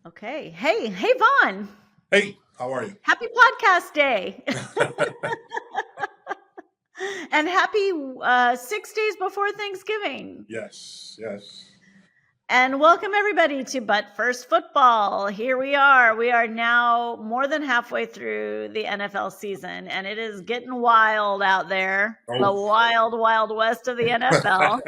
Okay. Hey, Vaughn. Hey, how are you? Happy podcast day. And happy 6 days before Thanksgiving. Yes, yes. And welcome everybody to But First Football. Here we are. We are now more than halfway through the NFL season, and it is getting wild out there. The Oh, wild, wild west of the NFL.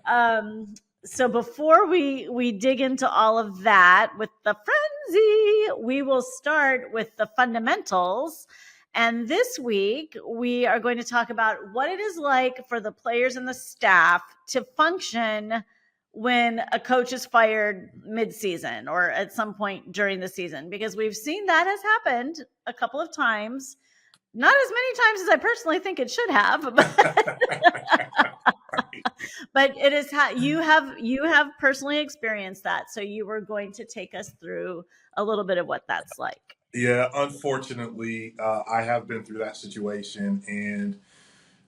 Um, so before we dig into all of that with the frenzy, we will start with the fundamentals. And this week we are going to talk about what it is like for the players and the staff to function when a coach is fired mid-season or at some point during the season, because we've seen that has happened a couple of times. Not as many times as I personally think it should have, but it is you have personally experienced that, so you were going to take us through a little bit of what that's like. yeah. Unfortunately, I have been through that situation, and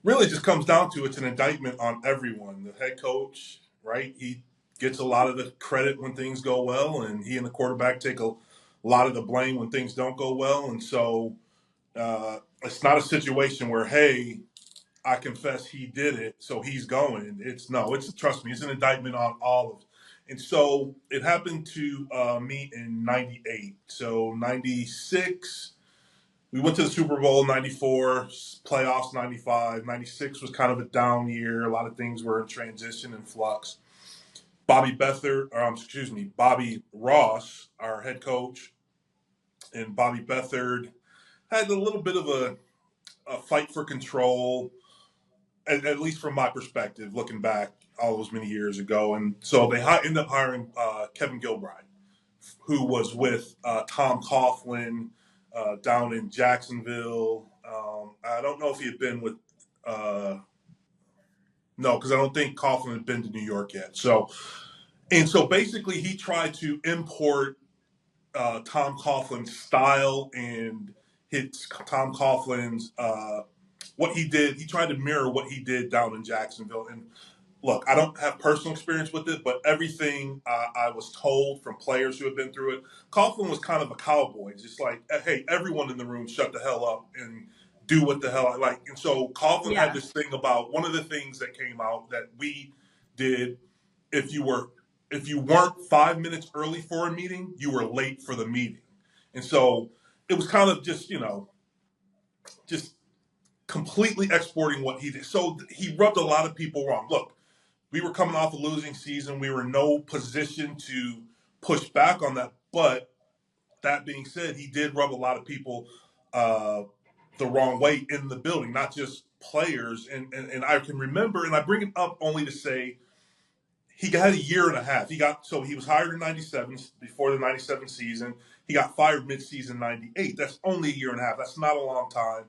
really, just comes down to it's an indictment on everyone. The head coach, right? He gets a lot of the credit when things go well, and he and the quarterback take a lot of the blame when things don't go well. And so, it's not a situation where, hey, I confess he did it, so he's going. It's no, it's trust me, it's an indictment on all of it. And so it happened to me in '98. So '96, we went to the Super Bowl. '94 playoffs, '95, '96 was kind of a down year. A lot of things were in transition and flux. Bobby Ross, our head coach, and Bobby Bethard had a little bit of a fight for control, at least from my perspective, looking back all those many years ago. And so they ended up hiring Kevin Gilbride, who was with Tom Coughlin down in Jacksonville. I don't know if he had been with, no, because I don't think Coughlin had been to New York yet. So basically, he tried to import Tom Coughlin's style and hit Tom Coughlin's what he did. He tried to mirror what he did down in Jacksonville. And look, I don't have personal experience with it, but everything I was told from players who have been through it, Coughlin was kind of a cowboy, just like, hey, everyone in the room shut the hell up and do what the hell I like. And so Coughlin had Yeah. this thing about one of the things that came out that we did. If you were if you weren't 5 minutes early for a meeting, you were late for the meeting. And so it was kind of just completely exporting what he did. So he rubbed a lot of people wrong. Look, we were coming off a losing season. We were in no position to push back on that. But that being said, he did rub a lot of people uh, the wrong way in the building, not just players. And I can remember, and I bring it up only to say he got a year and a half. He was hired in '97 before the '97 season. He got fired mid-season '98. That's only a year and a half. That's not a long time.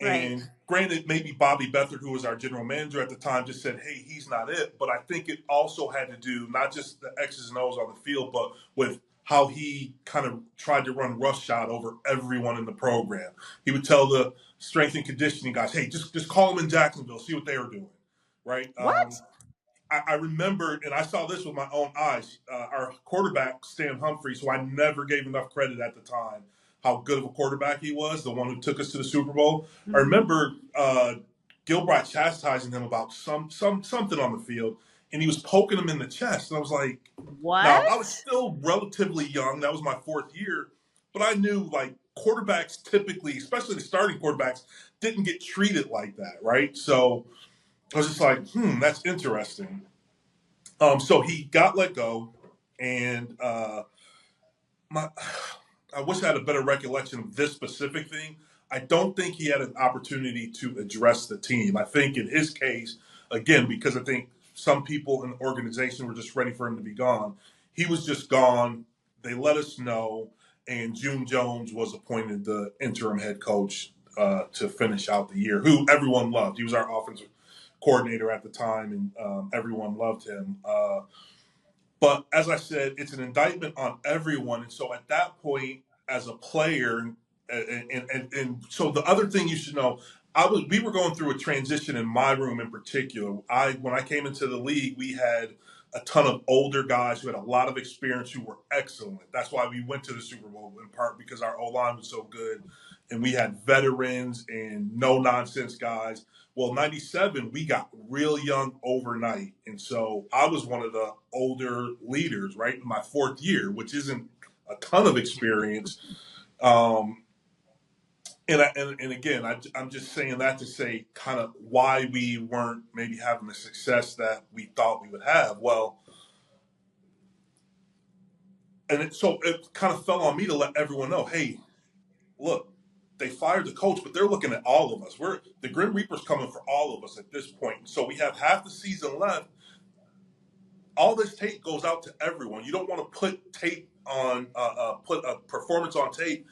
Right. And granted, maybe Bobby Bethard, who was our general manager at the time, just said, hey, he's not it. But I think it also had to do not just the X's and O's on the field, but with how he kind of tried to run roughshod over everyone in the program. He would tell the strength and conditioning guys, hey, just call them in Jacksonville, see what they were doing. Right. What? I remembered, and I saw this with my own eyes, our quarterback, Stan Humphries, who I never gave enough credit at the time, how good of a quarterback he was, the one who took us to the Super Bowl. I Mm-hmm. remember Gilbride chastising him about something on the field, and he was poking him in the chest. And I was like, now, I was What? still relatively young. That was my fourth year. But I knew, like, quarterbacks typically, especially the starting quarterbacks, didn't get treated like that, right? So I was just like, that's interesting. So he got let go, and my, I wish I had a better recollection of this specific thing. I don't think he had an opportunity to address the team. I think in his case, again, because I think some people in the organization were just ready for him to be gone, he was just gone. They let us know, and June Jones was appointed the interim head coach to finish out the year, who everyone loved. He was our offensive coordinator at the time, and everyone loved him. But as I said, it's an indictment on everyone. And so at that point, as a player, and so the other thing you should know, we were going through a transition in my room in particular. When I came into the league, we had a ton of older guys who had a lot of experience who were excellent. That's why we went to the Super Bowl, in part because our O-line was so good. And we had veterans and no-nonsense guys. Well, 97, we got real young overnight. And so I was one of the older leaders, right, in my fourth year, which isn't a ton of experience. And again, I'm just saying that to say kind of why we weren't maybe having the success that we thought we would have. Well, so it kind of fell on me to let everyone know, hey, look, they fired the coach, but they're looking at all of us. The Grim Reaper's coming for all of us at this point. So we have half the season left. All this tape goes out to everyone. You don't want to put tape on, put a performance on tape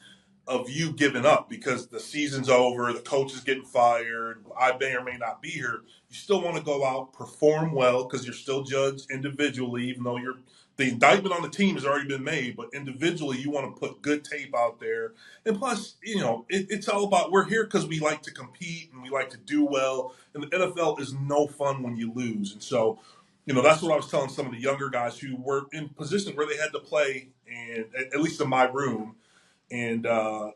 of you giving up because the season's over, the coach is getting fired, I may or may not be here. You still want to go out, perform well because you're still judged individually, even though the indictment on the team has already been made, but individually you want to put good tape out there. And plus, it's all about we're here because we like to compete and we like to do well. And the NFL is no fun when you lose. And so, that's what I was telling some of the younger guys who were in positions where they had to play, and at least in my room. And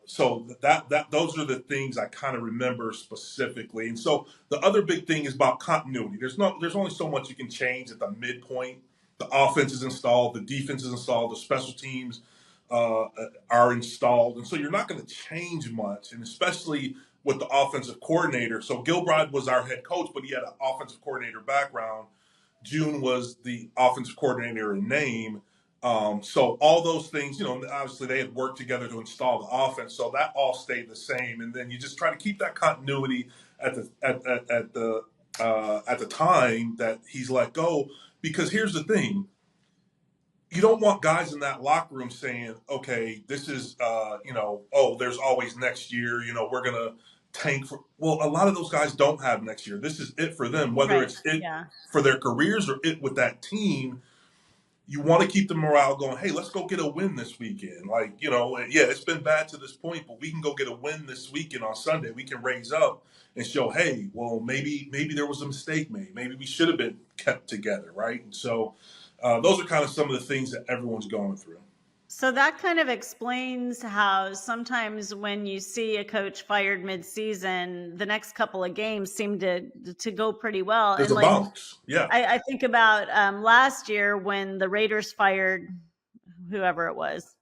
so that those are the things I kind of remember specifically. And so the other big thing is about continuity. There's only so much you can change at the midpoint. The offense is installed, the defense is installed, the special teams are installed, and so you're not going to change much. And especially with the offensive coordinator. So Gilbride was our head coach, but he had an offensive coordinator background. June was the offensive coordinator in name. So all those things, obviously they had worked together to install the offense, so that all stayed the same. And then you just try to keep that continuity at the time that he's let go. Because here's the thing: you don't want guys in that locker room saying, "Okay, this is, oh, there's always next year. We're gonna tank for." Well, a lot of those guys don't have next year. This is it for them, whether Right. it's it Yeah. for their careers or it with that team. You want to keep the morale going. Hey, let's go get a win this weekend. Yeah, it's been bad to this point, but we can go get a win this weekend on Sunday. We can raise up and show, hey, well, maybe there was a mistake made. Maybe we should have been kept together, right? And so those are kind of some of the things that everyone's going through. So that kind of explains how sometimes when you see a coach fired mid-season, the next couple of games seem to go pretty well. There's And a bounce. Yeah. I think about last year when the Raiders fired whoever it was.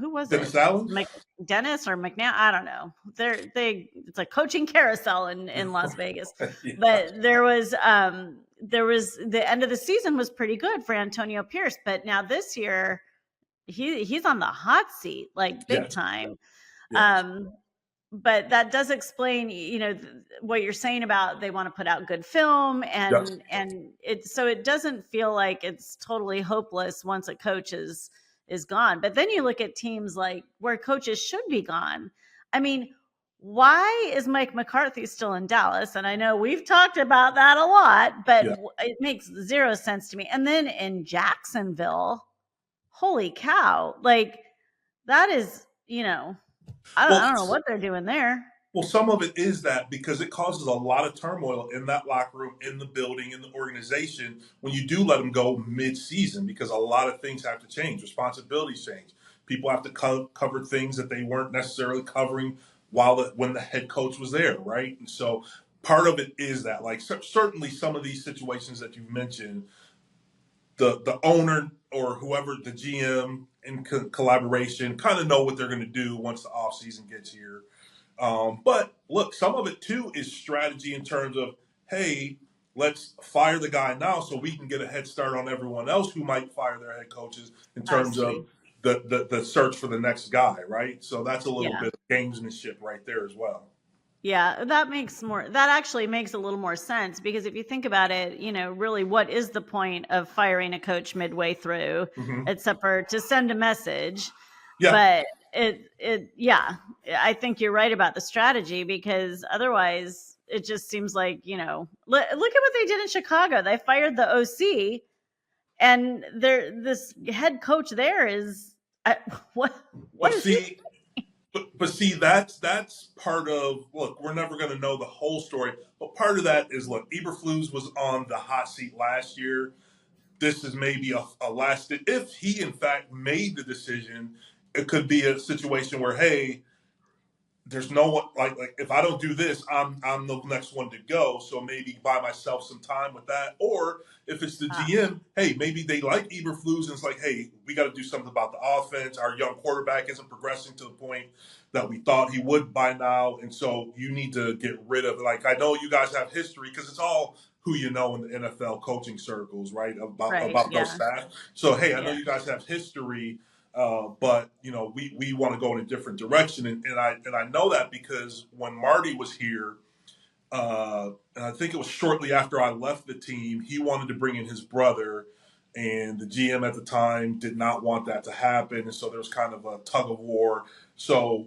Who was Dennis it? Allen? Dennis or McNair? I don't know. It's a coaching carousel in Las Vegas. Yeah. But there was the end of the season was pretty good for Antonio Pierce, but now this year he's on the hot seat, like big time. Yes. But that does explain, what you're saying about they want to put out good film and it doesn't feel like it's totally hopeless once a coach is gone. But then you look at teams like where coaches should be gone. I mean, why is Mike McCarthy still in Dallas? And I know we've talked about that a lot, but it makes zero sense to me. And then in Jacksonville, holy cow, like that is, I don't know what they're doing there. Well, some of it is that because it causes a lot of turmoil in that locker room, in the building, in the organization when you do let them go mid-season, because a lot of things have to change. Responsibilities change. People have to cover things that they weren't necessarily covering when the head coach was there, right? And so part of it is that, like, certainly some of these situations that you've mentioned, the owner or whoever, the GM in collaboration, kind of know what they're going to do once the offseason gets here. But look, some of it too is strategy in terms of, hey, let's fire the guy now so we can get a head start on everyone else who might fire their head coaches in terms of the search for the next guy, right? So that's a little bit of gamesmanship right there as well. Yeah, that actually makes a little more sense, because if you think about it, really what is the point of firing a coach midway through, except for to send a message? Yeah. But I think you're right about the strategy, because otherwise it just seems like, look at what they did in Chicago. They fired the OC, and this head coach there is what is he? But see, that's part of, look, we're never going to know the whole story, but part of that is, look, Eberflus was on the hot seat last year. this is maybe a last. If he in fact made the decision, it could be a situation where, hey, there's no one like if I don't do this, I'm the next one to go. So maybe buy myself some time with that. Or if it's the GM, hey, maybe they like Eberflus and it's like, hey, we got to do something about the offense. Our young quarterback isn't progressing to the point that we thought he would by now, and so you need to get rid of. Like, I know you guys have history because it's all who you know in the NFL coaching circles, right? About those staff. So hey, I know you guys have history, but we want to go in a different direction, and I know that because when Marty was here, and I think it was shortly after I left the team, he wanted to bring in his brother, and the GM at the time did not want that to happen, and so there was kind of a tug of war. So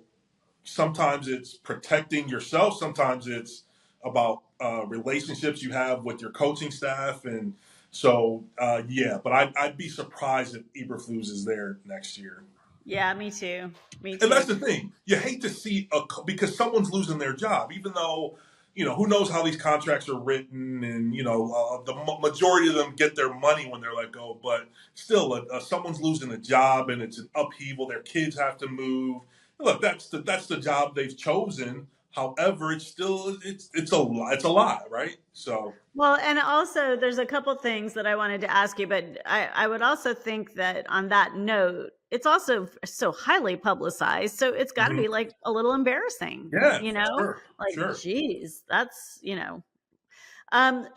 sometimes it's protecting yourself, sometimes it's about relationships you have with your coaching staff, and so but I'd be surprised if Eberflus is there next year. Yeah, me too. Me too. And that's the thing. You hate to see because someone's losing their job, even though, who knows how these contracts are written, and the majority of them get their money when they're let go. But still, someone's losing a job, and it's an upheaval. Their kids have to move. Look, that's the job they've chosen. However, it's a lot, right? So. Well, and also there's a couple things that I wanted to ask you, but I would also think that on that note, it's also so highly publicized. So it's got to be like a little embarrassing, Sure, like, sure. geez, that's,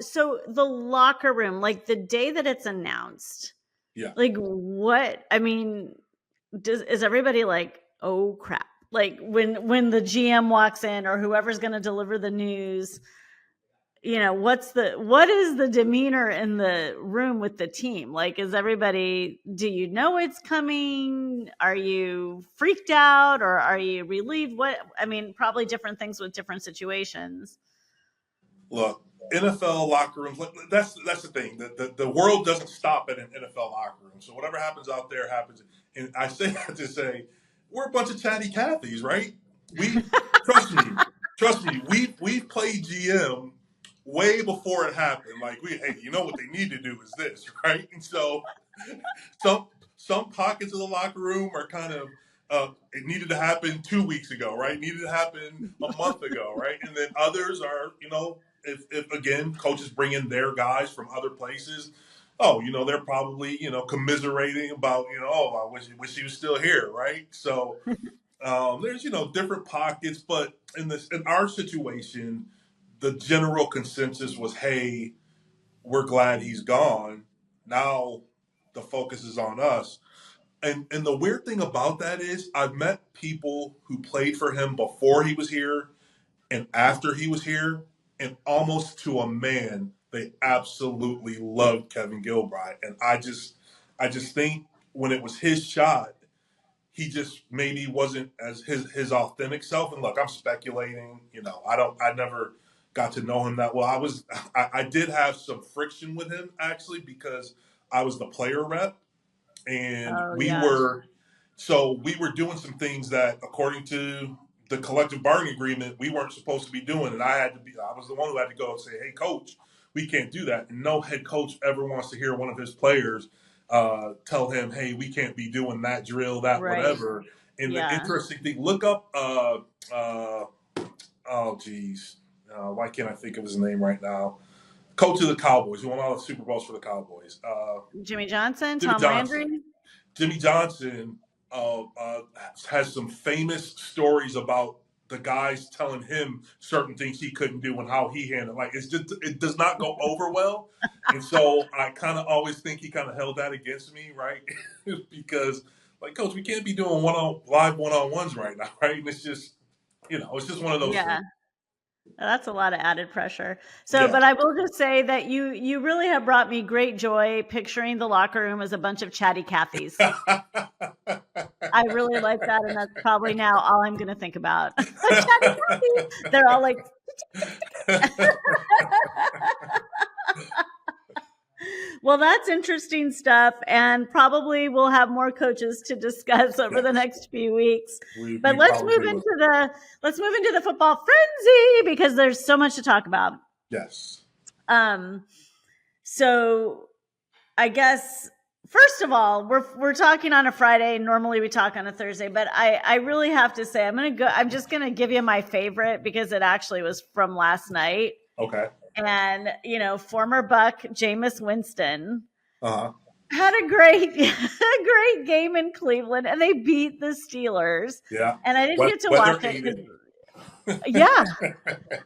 so the locker room, like the day that it's announced, like what, I mean, is everybody like, oh crap, like when the GM walks in or whoever's going to deliver the news, what is the demeanor in the room with the team? Like, is everybody, do you know it's coming? Are you freaked out or are you relieved? Probably different things with different situations. Look, NFL locker rooms, that's the thing. The world doesn't stop at an NFL locker room. So whatever happens out there happens. And I say that to say, we're a bunch of chatty Cathys, right? We trust me, we've played GM way before it happened. Like, hey, what they need to do is this, right? And so some pockets of the locker room are kind of it needed to happen 2 weeks ago, right? It needed to happen a month ago, right? And then others are, if again coaches bring in their guys from other places, they're probably commiserating about I wish he was still here, right? So there's different pockets, but in our situation, the general consensus was, hey, we're glad he's gone. Now the focus is on us. And the weird thing about that is I've met people who played for him before he was here and after he was here, and almost to a man, they absolutely loved Kevin Gilbride. And I just think when it was his shot, he just maybe wasn't as his authentic self. And look, I'm speculating. I never got to know him that well. I did have some friction with him actually because I was the player rep, and we were doing some things that, according to the collective bargaining agreement, we weren't supposed to be doing, and I was the one who had to go and say, "Hey, coach, we can't do that." And no head coach ever wants to hear one of his players tell him, "Hey, we can't be doing that drill, that whatever." And the interesting thing, look up. Oh, geez, why can't I think of his name right now? Coach of the Cowboys, who won all the Super Bowls for the Cowboys. Jimmy Johnson, Jimmy Tom Johnson. Landry. Jimmy Johnson has some famous stories about the guys telling him certain things he couldn't do and how he handled. Like, it does not go over well, and so I kind of always think he kind of held that against me, right? Because, like, coach, we can't be doing live one-on-ones right now, right? And it's just, it's just one of those things. That's a lot of added pressure. So, but I will just say that you really have brought me great joy picturing the locker room as a bunch of chatty Cathys. I really like that, and that's probably now all I'm going to think about. Chatty Cathys. They're all like. Well, that's interesting stuff, and probably we'll have more coaches to discuss over the next few weeks. But let's move into the football frenzy because there's so much to talk about. Yes. So I guess first of all, we're talking on a Friday. Normally we talk on a Thursday, but I really have to say I'm just gonna give you my favorite because it actually was from last night. Okay. And former Buck Jameis Winston Uh-huh. had a great a great game in Cleveland, and they beat the Steelers. Yeah. And I didn't get to Weather watch it aided. because yeah,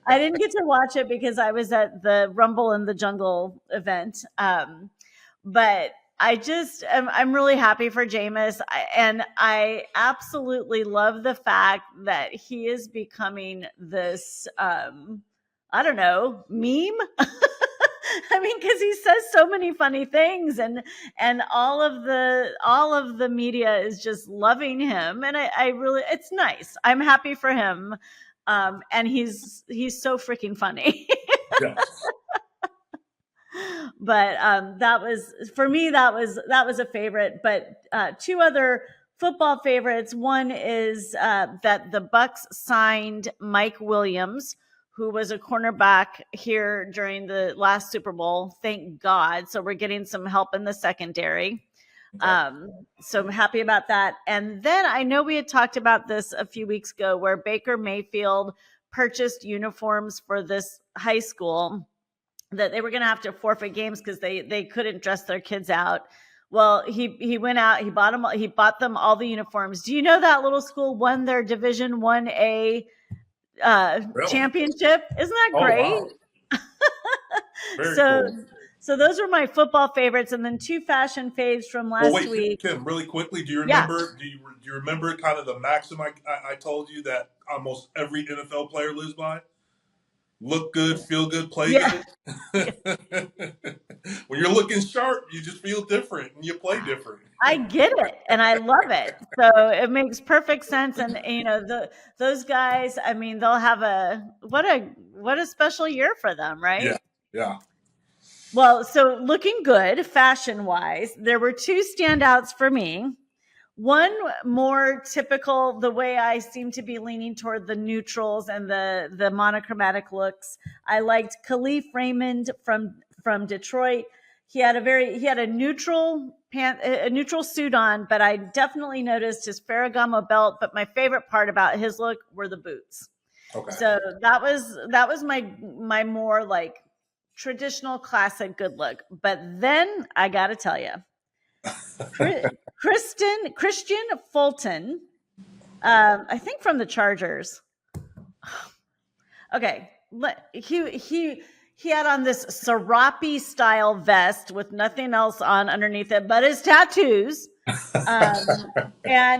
I didn't get to watch it because I was at the Rumble in the Jungle event. But I'm really happy for Jameis, and I absolutely love the fact that he is becoming this I don't know, meme. I mean, because he says so many funny things, and all of the media is just loving him, and I really, it's nice. I'm happy for him, and he's so freaking funny. Yes. But that was for me. That was a favorite. But two other football favorites. One is that the Bucks signed Mike Williams, who was a cornerback here during the last Super Bowl. Thank God. So we're getting some help in the secondary. Okay. So I'm happy about that. And then I know we had talked about this a few weeks ago, where Baker Mayfield purchased uniforms for this high school, that they were going to have to forfeit games because they couldn't dress their kids out. Well, he went out, he bought them all the uniforms. Do you know that little school won their Division 1A Really? championship? Isn't that Oh, great? wow. Very So cool. so those were my football favorites, and then two fashion faves from Well, last wait, week. Kim, really quickly, do you Yeah. remember? Do you remember kind of the maxim I told you that almost every NFL player lives by? Look good, feel good, play Yeah. good. When you're looking sharp, you just feel different and you play different. I get it, and I love it. So it makes perfect sense. And those guys, I mean, they'll have what a special year for them, Yeah, right? yeah. Well, so looking good fashion wise, there were two standouts for me. One more typical, the way I seem to be leaning toward the neutrals and the monochromatic looks. I liked Khalif Raymond from Detroit. He had a neutral suit on, but I definitely noticed his Ferragamo belt. But my favorite part about his look were the boots. Okay. So that was my more like traditional classic good look. But then I got to tell you, Christian Fulton, I think from the Chargers. Okay, he had on this serape style vest with nothing else on underneath it but his tattoos. And I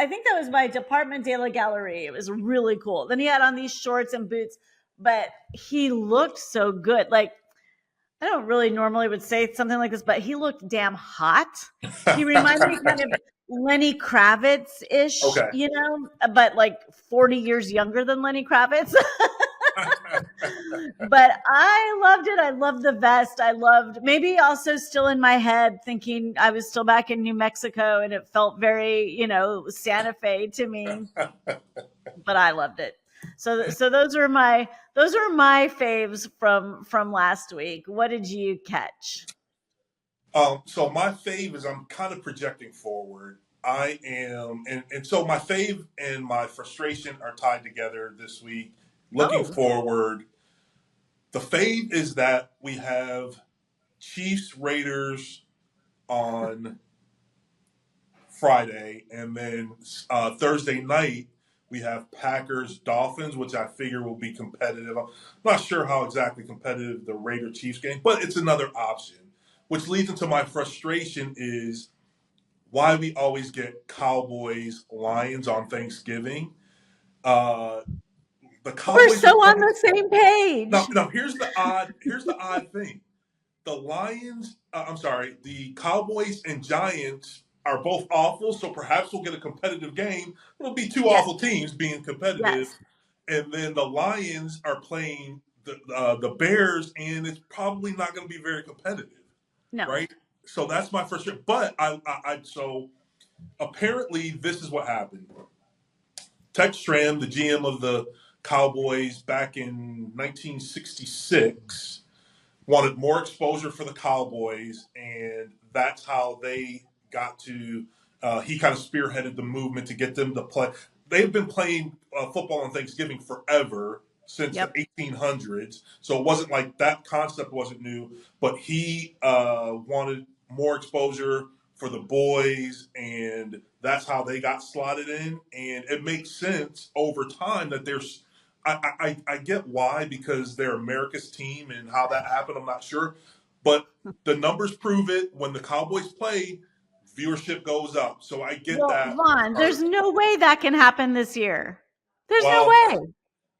think that was by Department de la Galerie. It was really cool. Then he had on these shorts and boots, but he looked so good. Like, I don't really normally would say something like this, but he looked damn hot. He reminded me kind of Lenny Kravitz ish, Okay. but like 40 years younger than Lenny Kravitz. But I loved it. I loved the vest. I loved, maybe also still in my head thinking I was still back in New Mexico, and it felt very, Santa Fe to me, but I loved it. So those are my faves from last week. What did you catch? So my fave is I'm kind of projecting forward. I am, and so my fave and my frustration are tied together this week. Looking Oh, forward, the fave is that we have Chiefs Raiders on Friday, and then Thursday night we have Packers Dolphins, which I figure will be competitive. I'm not sure how exactly competitive the Raider Chiefs game, but it's another option. Which leads into my frustration is why we always get Cowboys Lions on Thanksgiving. Uh, the we're Cowboys so are on coming. the same page. No. Here's the odd thing. The Lions, I'm sorry, the Cowboys and Giants are both awful, so perhaps we'll get a competitive game. It'll be two Yes, awful teams being competitive, yes. and then the Lions are playing the Bears, and it's probably not going to be very competitive, No. right? So that's my first. But so apparently this is what happened. Tex Schramm, the GM of the Cowboys back in 1966, wanted more exposure for the Cowboys, and that's how they got to. He kind of spearheaded the movement to get them to play. They've been playing football on Thanksgiving forever since the Yep. 1800s, so it wasn't like that concept wasn't new. But he wanted more exposure for the boys, and that's how they got slotted in. And it makes sense over time that there's I get why, because they're America's team, and how that happened, I'm not sure. But the numbers prove it. When the Cowboys play, viewership goes up. So I get Well, that Vaughn, part. there's no way that can happen this year. There's no Well, way.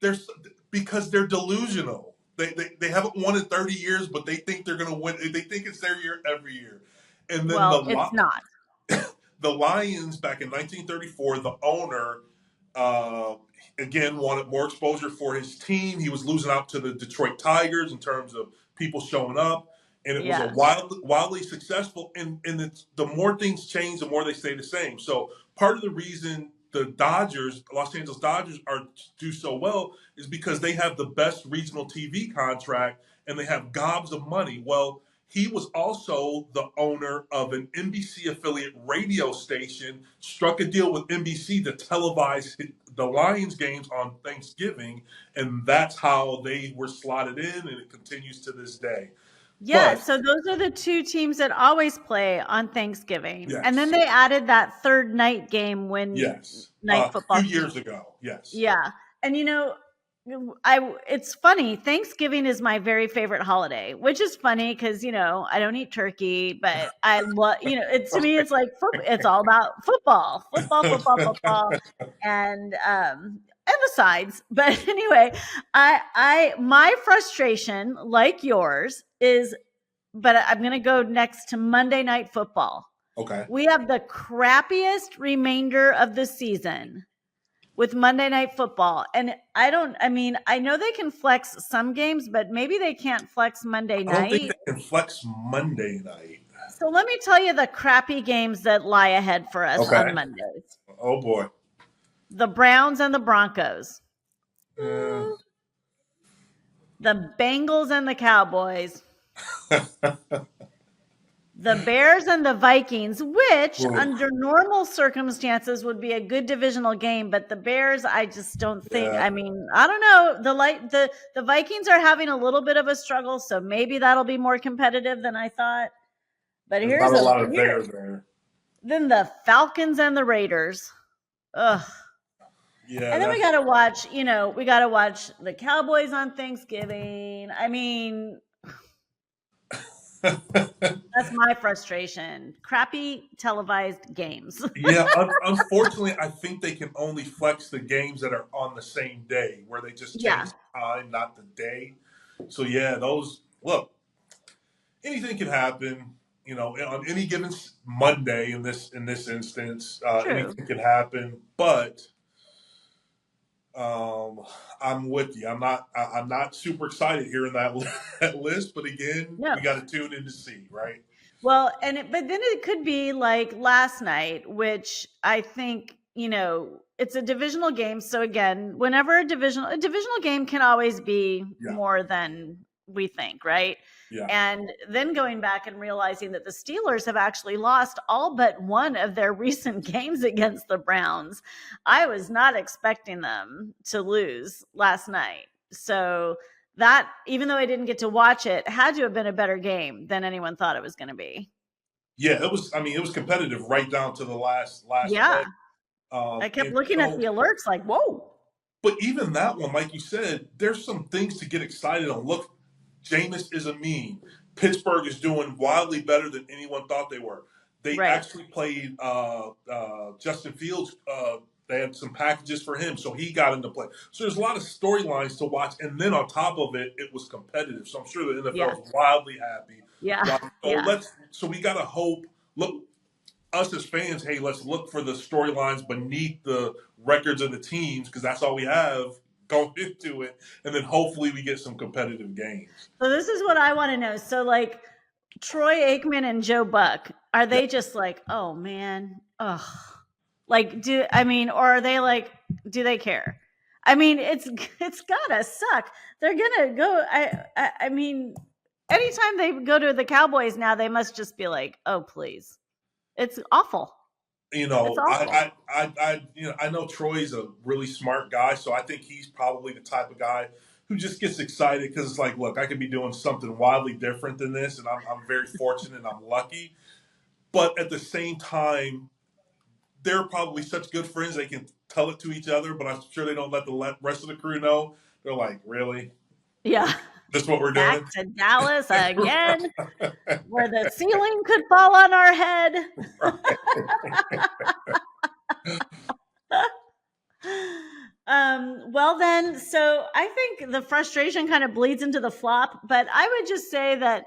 there's because they're delusional. They haven't won in 30 years, but they think they're going to win. They think it's their year every year. And then Well, it's not. the Lions back in 1934, the owner uh, again wanted more exposure for his team. He was losing out to the Detroit Tigers in terms of people showing up, and it was a Yeah. wildly successful. And the more things change, the more they stay the same. So part of the reason the Dodgers, Los Angeles Dodgers, are do so well is because they have the best regional TV contract and they have gobs of money. Well, he was also the owner of an NBC affiliate radio station, struck a deal with NBC to televise the Lions games on Thanksgiving, and that's how they were slotted in, and it continues to this day. Yeah, But so those are the two teams that always play on Thanksgiving. And then yes, they added that third night game when yes, night a few football. years ago, yes, Yeah. And it's funny. Thanksgiving is my very favorite holiday, which is funny because, I don't eat turkey, but I love, to me, it's like, it's all about football, football, football, football. And the sides. But anyway, my frustration, like yours, is, but I'm going to go next to Monday Night Football. okay. We have the crappiest remainder of the season with Monday Night Football. And I know they can flex some games, but maybe they can't flex Monday I don't think night. they can flex Monday night. So let me tell you the crappy games that lie ahead for us on Okay. Mondays. Oh boy. The Browns and the Broncos. Yeah. The Bengals and the Cowboys. The Bears and the Vikings, which under normal circumstances would be a good divisional game, but the Bears, I just don't think. Yeah. I don't know. The Vikings are having a little bit of a struggle, so maybe that'll be more competitive than I thought. But There's not a lot of here. there. Then the Falcons and the Raiders. Ugh. Yeah. And then we gotta watch the Cowboys on Thanksgiving. I mean, that's my frustration. Crappy televised games. Yeah, unfortunately, I think they can only flex the games that are on the same day, where they just change the time, not the day. So yeah, those look. Anything can happen, on any given Monday. In this instance, anything can happen. But I'm with you. I'm not super excited hearing that list. But again, No. we got to tune in to see, right? Well, but then it could be like last night, which I think, it's a divisional game. So again, whenever a divisional game can always be more than we think, right? Yeah. And then going back and realizing that the Steelers have actually lost all but one of their recent games against the Browns. I was not expecting them to lose last night. So that, even though I didn't get to watch it, had to have been a better game than anyone thought it was going to be. Yeah, it was. I mean, it was competitive right down to the last Yeah. play. I kept looking at the alerts like, whoa. But even that one, like you said, there's some things to get excited on. Look, Jameis is a meme. Pittsburgh is doing wildly better than anyone thought they were. They actually played Justin Fields. They had some packages for him, so he got into play. So there's a lot of storylines to watch, and then on top of it, it was competitive. So I'm sure the NFL is wildly happy. Yeah. So we gotta hope. Look, us as fans, hey, let's look for the storylines beneath the records of the teams, because that's all we have going into it, and then hopefully we get some competitive games. So this is what I want to know. So like Troy Aikman and Joe Buck, are they just like, oh man, ugh, like or are they like, do they care? I mean, it's gotta suck. They're gonna go. I mean, anytime they go to the Cowboys now, they must just be like, oh, please. It's awful. It's awful. I know Troy's a really smart guy, so I think he's probably the type of guy who just gets excited because it's like, look, I could be doing something wildly different than this, and I'm very fortunate and I'm lucky. But at the same time, they're probably such good friends they can tell it to each other, but I'm sure they don't let the rest of the crew know. They're like, really? Yeah. This is what we're Back doing? to Dallas again, where the ceiling could fall on our head. Well then, so I think the frustration kind of bleeds into the flop, but I would just say that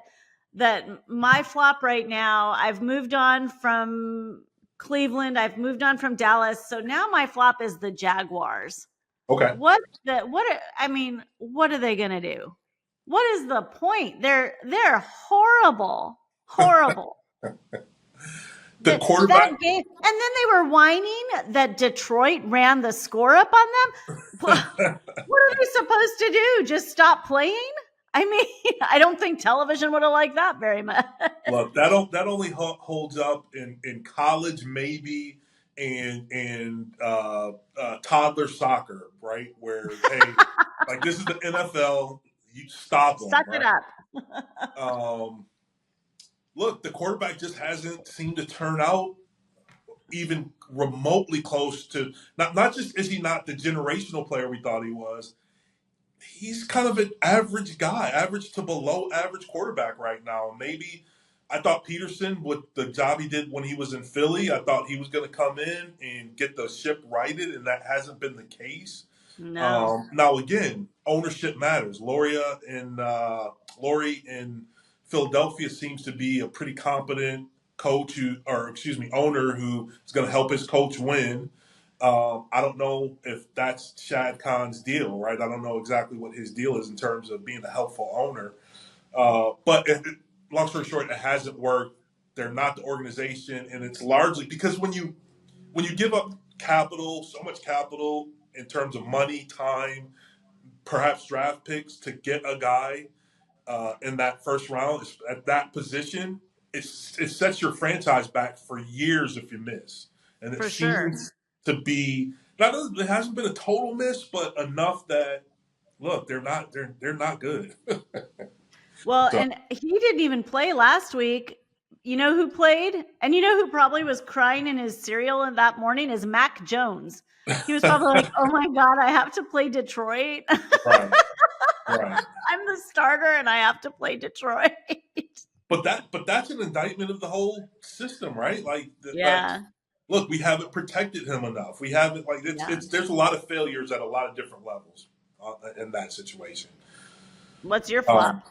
my flop right now, I've moved on from Cleveland, I've moved on from Dallas, so now my flop is the Jaguars. Okay. What are they going to do? What is the point? They're horrible. Horrible. The That quarterback. game, and then they were whining that Detroit ran the score up on them. What are they supposed to do? Just stop playing? I mean, I don't think television would have liked that very much. Look, that only holds up in college, maybe, and toddler soccer, right? Where hey, like this is the NFL, you stop them, Suck it right? up. Um, Look, the quarterback just hasn't seemed to turn out even remotely close to not just is he not the generational player we thought he was. He's kind of an average guy, average to below average quarterback right now. Maybe I thought Peterson, with the job he did when he was in Philly, I thought he was going to come in and get the ship righted, and that hasn't been the case. No, Now again, ownership matters. Laurie in Philadelphia seems to be a pretty competent owner who is going to help his coach win. I don't know if that's Shad Khan's deal, right? I don't know exactly what his deal is in terms of being a helpful owner. Long story short, it hasn't worked. They're not the organization, and it's largely because when you give up capital, so much capital in terms of money, time, perhaps draft picks to get a guy in that first round at that position, it sets your franchise back for years if you miss. And it for sure. seems to be not it hasn't been a total miss, but enough that look, they're not good. Well, So and he didn't even play last week. You know who played? And you know who probably was crying in his cereal in that morning is Mac Jones. He was probably like, "Oh my god, I have to play Detroit. right, right. I'm the starter and I have to play Detroit." But that's an indictment of the whole system, right? Like Yeah. look, we haven't protected him enough. We haven't like Yeah. it's there's a lot of failures at a lot of different levels in that situation. What's your Um, flop?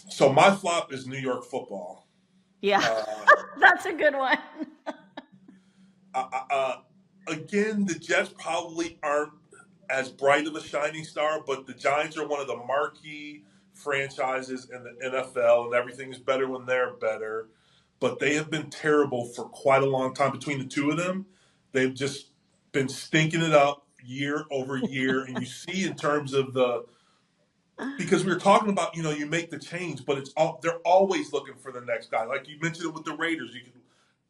so my flop is New York football. Yeah. Uh, That's a good one. Again, the Jets probably aren't as bright of a shining star, but the Giants are one of the marquee franchises in the NFL, and everything is better when they're better. But they have been terrible for quite a long time between the two of them. They've just been stinking it up year over year, and you see in terms of the because we were talking about you make the change, but they're always looking for the next guy. Like you mentioned it with the Raiders, you can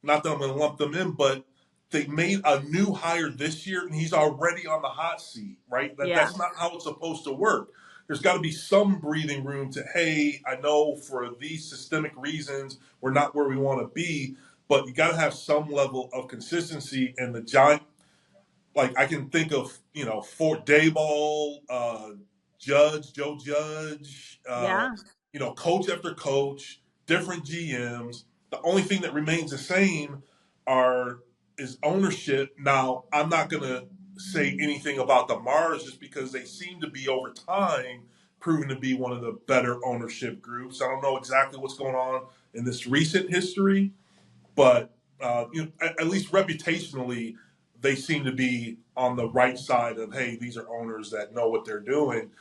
not that I'm going to lump them in, but they made a new hire this year, and he's already on the hot seat. Right? Yeah. That's not how it's supposed to work. There's got to be some breathing room to hey, I know for these systemic reasons we're not where we want to be, but you got to have some level of consistency. And the Giant like I can think of Fort Dayball, Joe Judge, Yeah. coach after coach, different GMs. The only thing that remains the same are is ownership. Now I'm not gonna say anything about the Mars just because they seem to be over time proven to be one of the better ownership groups. I don't know exactly what's going on in this recent history, but at least reputationally, they seem to be on the right side of hey, these are owners that know what they're doing.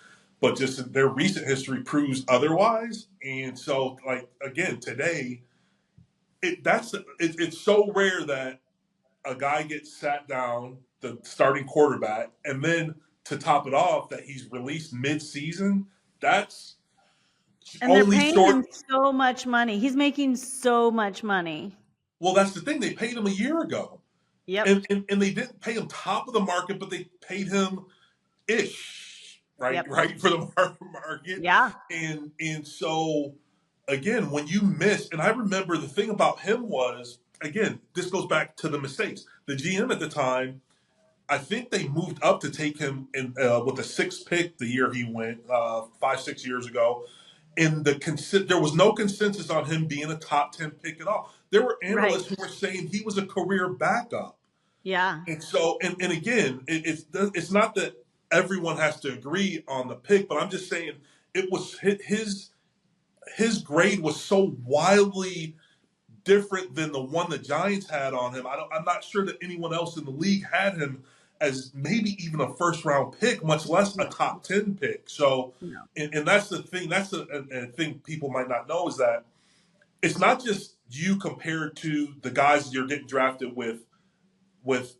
But just their recent history proves otherwise. And so, like again, today, it's so rare that a guy gets sat down, the starting quarterback, and then to top it off, that he's released mid-season. That's And they're only paying him short. so much money. He's making so much money. Well, that's the thing. They paid him a year ago, Yep. and they didn't pay him top of the market, but they paid him ish, right, Yep. right for the market, Yeah. and so again, when you miss, and I remember the thing about him was, again, this goes back to the mistakes. The GM at the time, I think they moved up to take him in with the sixth pick the year he went 5 6 years ago. And there was no consensus on him being a top 10 pick at all. There were Right. analysts who were saying he was a career backup. Yeah. And so, and again, it's not that everyone has to agree on the pick, but I'm just saying it was his grade was so wildly different than the one the Giants had on him. I'm not sure that anyone else in the league had him as maybe even a first round pick, much less a No. top 10 pick. So, No. and that's the thing. That's a thing people might not know is that it's not just you compared to the guys you're getting drafted with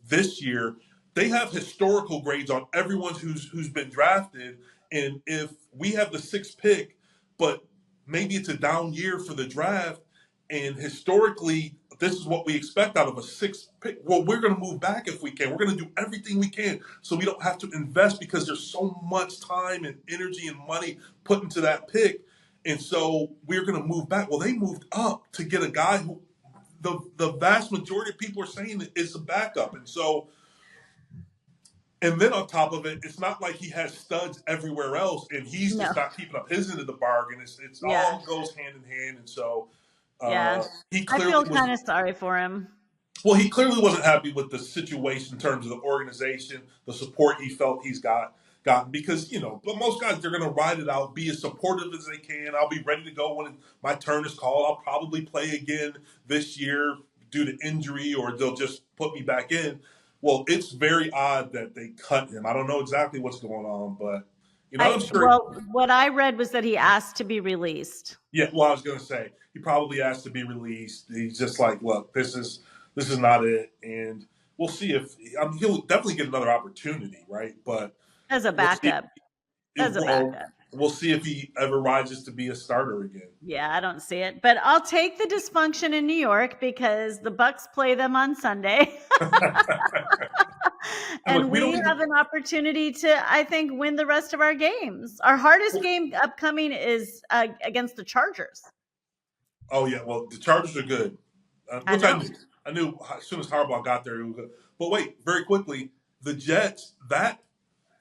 this year. They have historical grades on everyone who's been drafted, and if we have the sixth pick, but maybe it's a down year for the draft, and historically this is what we expect out of a sixth pick. Well, we're going to move back if we can. We're going to do everything we can so we don't have to invest because there's so much time and energy and money put into that pick, and so we're going to move back. Well, they moved up to get a guy who the vast majority of people are saying is a backup. And so, and then on top of it, it's not like he has studs everywhere else and he's No. just not keeping up his end of the bargain. It's Yeah. all goes hand in hand. And so Yeah. he I clearly feel was, kind of sorry for him. well, he clearly wasn't happy with the situation in terms of the organization, the support he felt he's gotten because, but most guys, they're going to ride it out, be as supportive as they can. I'll be ready to go when my turn is called. I'll probably play again this year due to injury or they'll just put me back in. Well, it's very odd that they cut him. I don't know exactly what's going on, but, I'm sure. Well, what I read was that he asked to be released. Yeah, well, I was going to say he probably asked to be released. He's just like, look, this is not it, and we'll see if he'll definitely get another opportunity, right? But As a we'll see. backup. As a Well, backup. we'll see if he ever rises to be a starter again. Yeah, I don't see it. But I'll take the dysfunction in New York because the Bucks play them on Sunday. And look, And we have an opportunity to, I think, win the rest of our games. Our hardest game upcoming is against the Chargers. Oh yeah, well the Chargers are good, I which know. I knew as soon as Harbaugh got there, he was good. But wait, very quickly, the Jets. That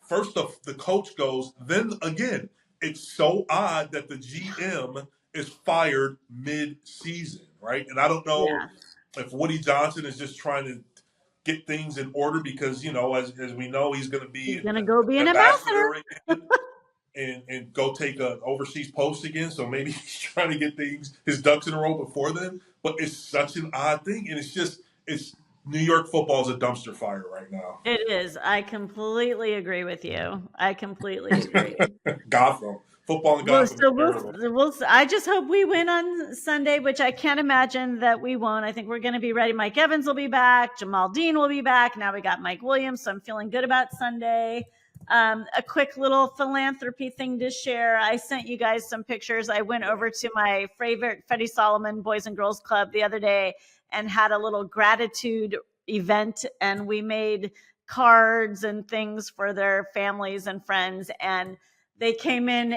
first the coach goes. Then again, it's so odd that the GM is fired mid-season, right? And I don't know Yeah. if Woody Johnson is just trying to get things in order because as we know he's going to be He's going to go be an an ambassador. ambassador again and go take an overseas post again. So maybe he's trying to get his ducks in a row before then. But it's such an odd thing, and it's New York football is a dumpster fire right now. It is. I completely agree with you. I completely agree. Gotham football in Well, Gotham is so terrible. I just hope we win on Sunday, which I can't imagine that we won't. I think we're going to be ready. Mike Evans will be back. Jamal Dean will be back. Now we got Mike Williams, so I'm feeling good about Sunday. A quick little philanthropy thing to share. I sent you guys some pictures. I went over to my favorite Freddie Solomon Boys and Girls Club the other day and had a little gratitude event, and we made cards and things for their families and friends, and they came in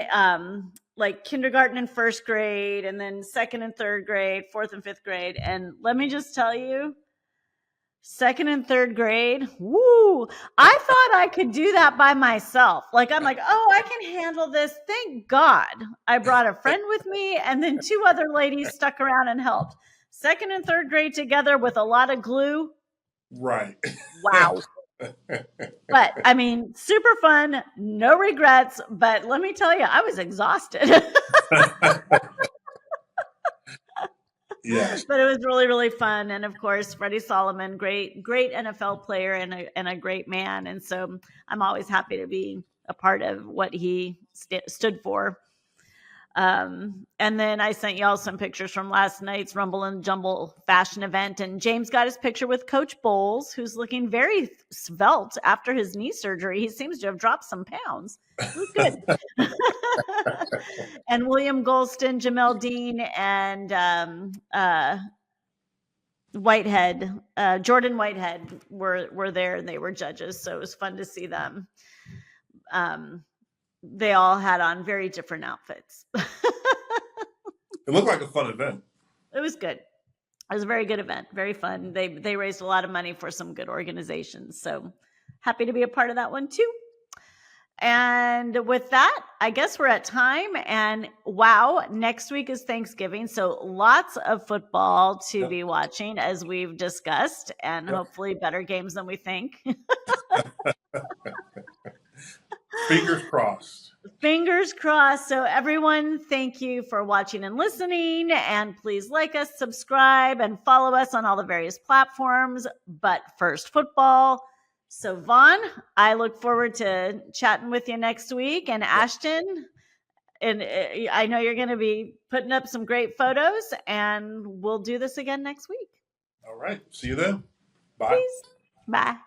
like kindergarten and first grade, and then second and third grade, fourth and fifth grade. And let me just tell you, second and third grade, woo, I thought I could do that by myself. Like, I'm like, oh, I can handle this. Thank God I brought a friend with me, and then two other ladies stuck around and helped. Second and third grade together with a lot of glue. Right. Wow. But I mean, super fun, no regrets. But let me tell you, I was exhausted. Yes. But it was really, really fun. And of course, Freddie Solomon, great NFL player and a great man. And so I'm always happy to be a part of what he stood for. And then I sent y'all some pictures from last night's Rumble and Jumble fashion event. And James got his picture with Coach Bowles, who's looking very svelte after his knee surgery. He seems to have dropped some pounds. Look good. And William Golston, Jamel Dean, and Whitehead, Jordan Whitehead were there, and they were judges. So it was fun to see them. They all had on very different outfits. It looked like a fun event. It was good. It was a very good event, very fun. They raised a lot of money for some good organizations. So happy to be a part of that one too. And with that, I guess we're at time. And wow, next week is Thanksgiving. So lots of football to be watching, as we've discussed, and hopefully better games than we think. Fingers crossed. Fingers crossed. So everyone, thank you for watching and listening. And please like us, subscribe, and follow us on all the various platforms. But first, football. So Vaughn, I look forward to chatting with you next week. And Ashton, and I know you're going to be putting up some great photos, and we'll do this again next week. All right. See you then. Bye. Peace. Bye.